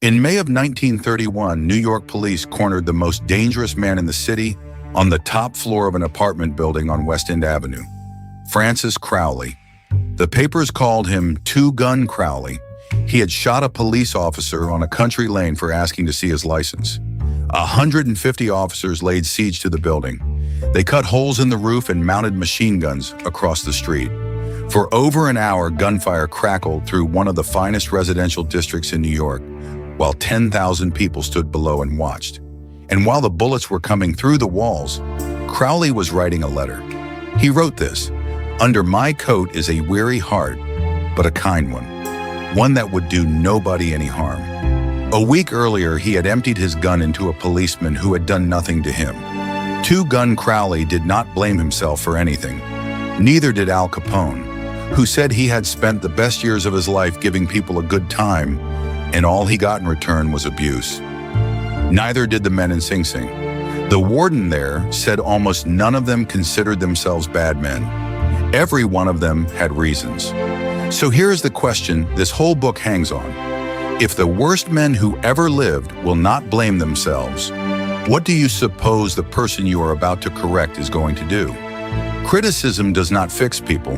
In May of 1931, New York police cornered the most dangerous man in the city on the top floor of an apartment building on West End Avenue, Francis Crowley. The papers called him Two-Gun Crowley. He had shot a police officer on a country lane for asking to see his license. 150 officers laid siege to the building. They cut holes in the roof and mounted machine guns across the street. For over an hour, gunfire crackled through one of the finest residential districts in New York, while 10,000 people stood below and watched. And while the bullets were coming through the walls, Crowley was writing a letter. He wrote this: "Under my coat is a weary heart, but a kind one that would do nobody any harm." A week earlier, he had emptied his gun into a policeman who had done nothing to him. Two-Gun Crowley did not blame himself for anything. Neither did Al Capone, who said he had spent the best years of his life giving people a good time, and all he got in return was abuse. Neither did the men in Sing Sing. The warden there said almost none of them considered themselves bad men. Every one of them had reasons. So here's the question this whole book hangs on. If the worst men who ever lived will not blame themselves, what do you suppose the person you are about to correct is going to do? Criticism does not fix people.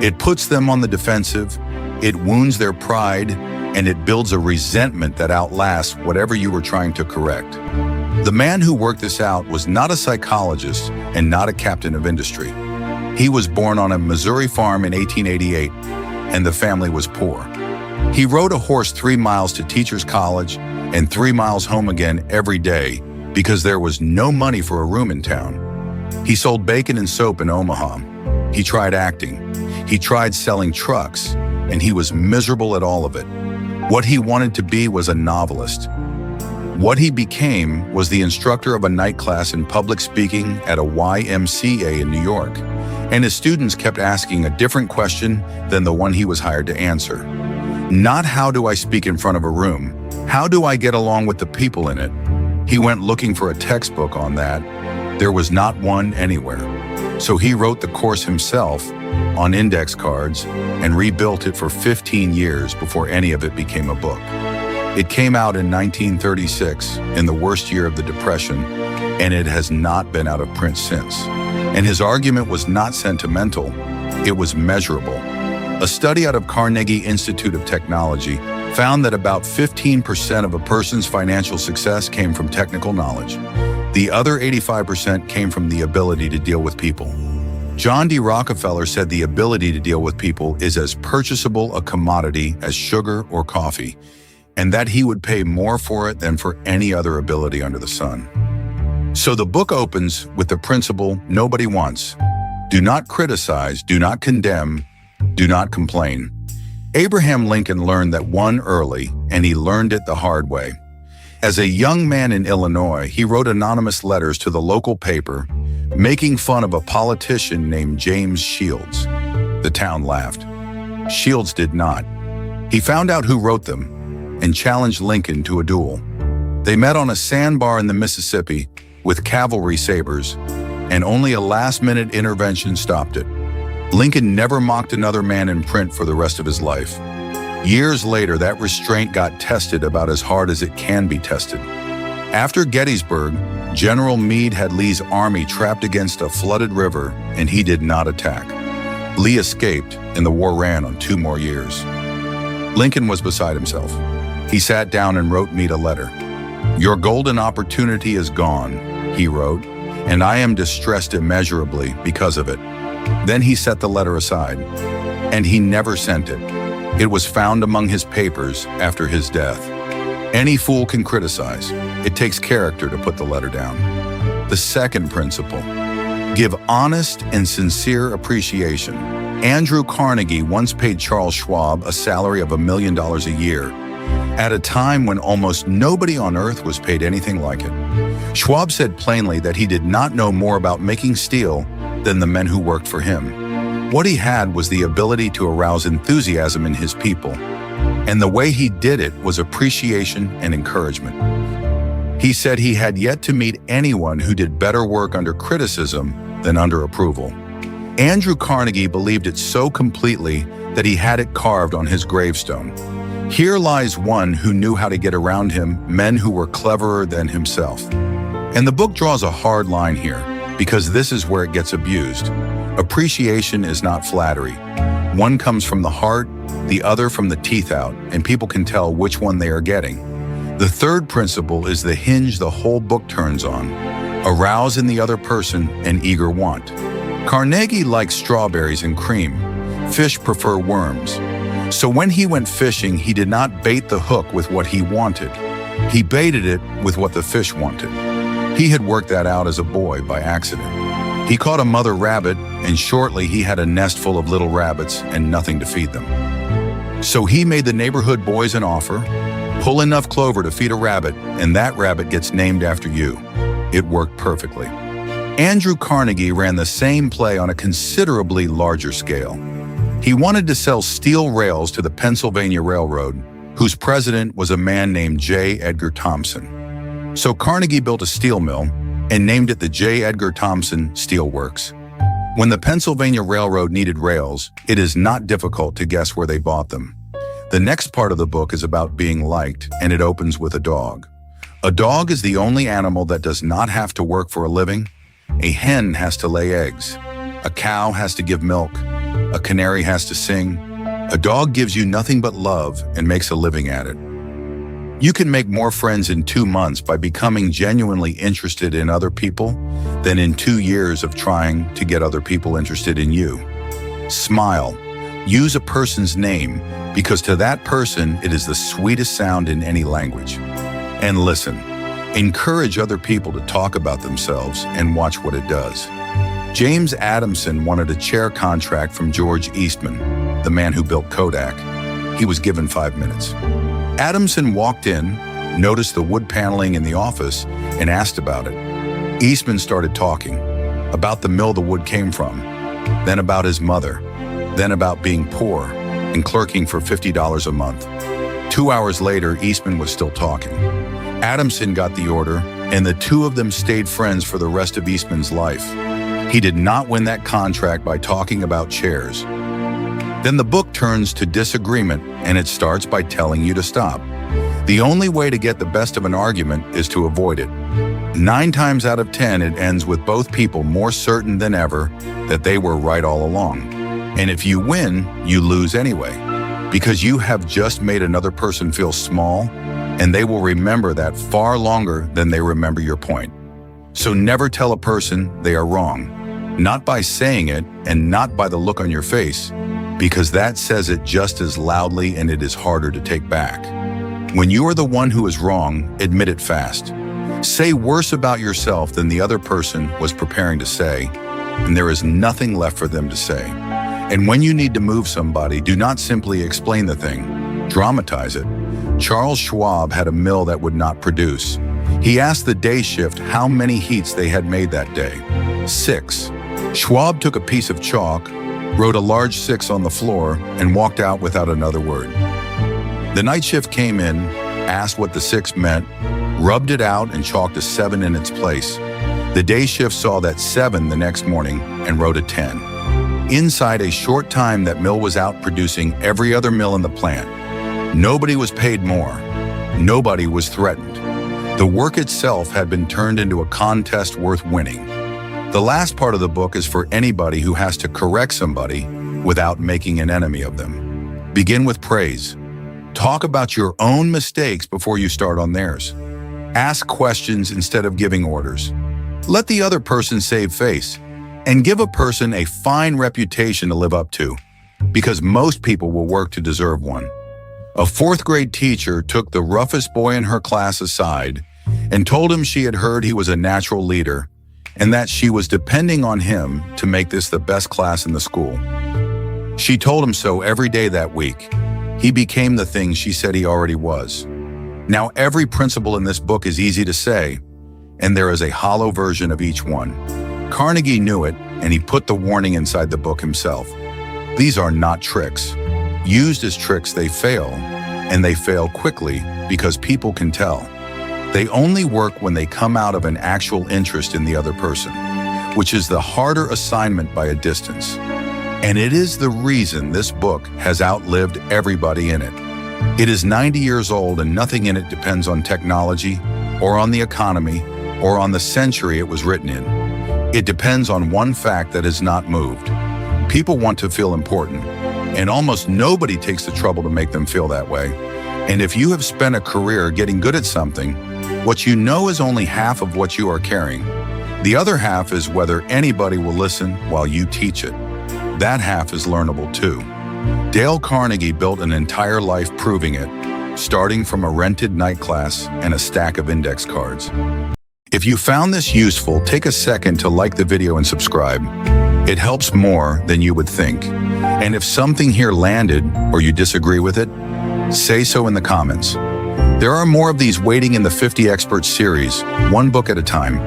It puts them on the defensive, it wounds their pride, and it builds a resentment that outlasts whatever you were trying to correct. The man who worked this out was not a psychologist and not a captain of industry. He was born on a Missouri farm in 1888, and the family was poor. He rode a horse 3 miles to teacher's college and 3 miles home again every day because there was no money for a room in town. He sold bacon and soap in Omaha. He tried acting. He tried selling trucks, and he was miserable at all of it. What he wanted to be was a novelist. What he became was the instructor of a night class in public speaking at a YMCA in New York, and his students kept asking a different question than the one he was hired to answer. Not how do I speak in front of a room, how do I get along with the people in it? He went looking for a textbook on that. There was not one anywhere. So he wrote the course himself on index cards and rebuilt it for 15 years before any of it became a book. It came out in 1936, in the worst year of the Depression, and it has not been out of print since. And his argument was not sentimental, it was measurable. A study out of Carnegie Institute of Technology found that about 15% of a person's financial success came from technical knowledge. The other 85% came from the ability to deal with people. John D. Rockefeller said the ability to deal with people is as purchasable a commodity as sugar or coffee, and that he would pay more for it than for any other ability under the sun. So the book opens with the principle nobody wants. Do not criticize, do not condemn, do not complain. Abraham Lincoln learned that one early, and he learned it the hard way. As a young man in Illinois, he wrote anonymous letters to the local paper, making fun of a politician named James Shields. The town laughed. Shields did not. He found out who wrote them and challenged Lincoln to a duel. They met on a sandbar in the Mississippi with cavalry sabers, and only a last-minute intervention stopped it. Lincoln never mocked another man in print for the rest of his life. Years later, that restraint got tested about as hard as it can be tested. After Gettysburg, General Meade had Lee's army trapped against a flooded river, and he did not attack. Lee escaped, and the war ran on 2 more years. Lincoln was beside himself. He sat down and wrote Meade a letter. "Your golden opportunity is gone," he wrote, "and I am distressed immeasurably because of it." Then he set the letter aside, and he never sent it. It was found among his papers after his death. Any fool can criticize. It takes character to put the letter down. The second principle: give honest and sincere appreciation. Andrew Carnegie once paid Charles Schwab a salary of $1 million a year, at a time when almost nobody on earth was paid anything like it. Schwab said plainly that he did not know more about making steel than the men who worked for him. What he had was the ability to arouse enthusiasm in his people, and the way he did it was appreciation and encouragement. He said he had yet to meet anyone who did better work under criticism than under approval. Andrew Carnegie believed it so completely that he had it carved on his gravestone. Here lies one who knew how to get around him men who were cleverer than himself. And the book draws a hard line here, because this is where it gets abused. Appreciation is not flattery. One comes from the heart, the other from the teeth out, and people can tell which one they are getting. The third principle is the hinge the whole book turns on: arouse in the other person an eager want. Carnegie likes strawberries and cream. Fish prefer worms. So when he went fishing, he did not bait the hook with what he wanted. He baited it with what the fish wanted. He had worked that out as a boy by accident. He caught a mother rabbit, and shortly he had a nest full of little rabbits and nothing to feed them. So he made the neighborhood boys an offer: pull enough clover to feed a rabbit, and that rabbit gets named after you. It worked perfectly. Andrew Carnegie ran the same play on a considerably larger scale. He wanted to sell steel rails to the Pennsylvania Railroad, whose president was a man named J. Edgar Thompson. So Carnegie built a steel mill and named it the J. Edgar Thompson Steel Works. When the Pennsylvania Railroad needed rails, it is not difficult to guess where they bought them. The next part of the book is about being liked, and it opens with a dog. A dog is the only animal that does not have to work for a living. A hen has to lay eggs. A cow has to give milk. A canary has to sing. A dog gives you nothing but love and makes a living at it. You can make more friends in 2 months by becoming genuinely interested in other people than in 2 years of trying to get other people interested in you. Smile. Use a person's name, because to that person it is the sweetest sound in any language. And listen. Encourage other people to talk about themselves and watch what it does. James Adamson wanted a chair contract from George Eastman, the man who built Kodak. He was given 5 minutes. Adamson walked in, noticed the wood paneling in the office, and asked about it. Eastman started talking about the mill the wood came from, then about his mother, then about being poor and clerking for $50 a month. 2 hours later, Eastman was still talking. Adamson got the order, and the two of them stayed friends for the rest of Eastman's life. He did not win that contract by talking about chairs. Then the book turns to disagreement, and it starts by telling you to stop. The only way to get the best of an argument is to avoid it. 9 times out of 10, it ends with both people more certain than ever that they were right all along. And if you win, you lose anyway, because you have just made another person feel small, and they will remember that far longer than they remember your point. So never tell a person they are wrong, not by saying it and not by the look on your face, because that says it just as loudly and it is harder to take back. When you are the one who is wrong, admit it fast. Say worse about yourself than the other person was preparing to say, and there is nothing left for them to say. And when you need to move somebody, do not simply explain the thing, dramatize it. Charles Schwab had a mill that would not produce. He asked the day shift how many heats they had made that day. 6. Schwab took a piece of chalk, wrote a large 6 on the floor, and walked out without another word. The night shift came in, asked what the 6 meant, rubbed it out, and chalked a 7 in its place. The day shift saw that 7 the next morning and wrote a 10. Inside a short time, that mill was out producing every other mill in the plant. Nobody was paid more. Nobody was threatened. The work itself had been turned into a contest worth winning. The last part of the book is for anybody who has to correct somebody without making an enemy of them. Begin with praise. Talk about your own mistakes before you start on theirs. Ask questions instead of giving orders. Let the other person save face, and give a person a fine reputation to live up to, because most people will work to deserve one. A 4th grade teacher took the roughest boy in her class aside and told him she had heard he was a natural leader and that she was depending on him to make this the best class in the school. She told him so every day that week. He became the thing she said he already was. Now, every principle in this book is easy to say, and there is a hollow version of each one. Carnegie knew it, and he put the warning inside the book himself. These are not tricks. Used as tricks, they fail, and they fail quickly because people can tell. They only work when they come out of an actual interest in the other person, which is the harder assignment by a distance. And it is the reason this book has outlived everybody in it. It is 90 years old and nothing in it depends on technology, or on the economy, or on the century it was written in. It depends on one fact that has not moved. People want to feel important, and almost nobody takes the trouble to make them feel that way. And if you have spent a career getting good at something, what you know is only half of what you are carrying. The other half is whether anybody will listen while you teach it. That half is learnable too. Dale Carnegie built an entire life proving it, starting from a rented night class and a stack of index cards. If you found this useful, take a second to like the video and subscribe. It helps more than you would think. And if something here landed or you disagree with it, say so in the comments. There are more of these waiting in the 50 Experts series, one book at a time.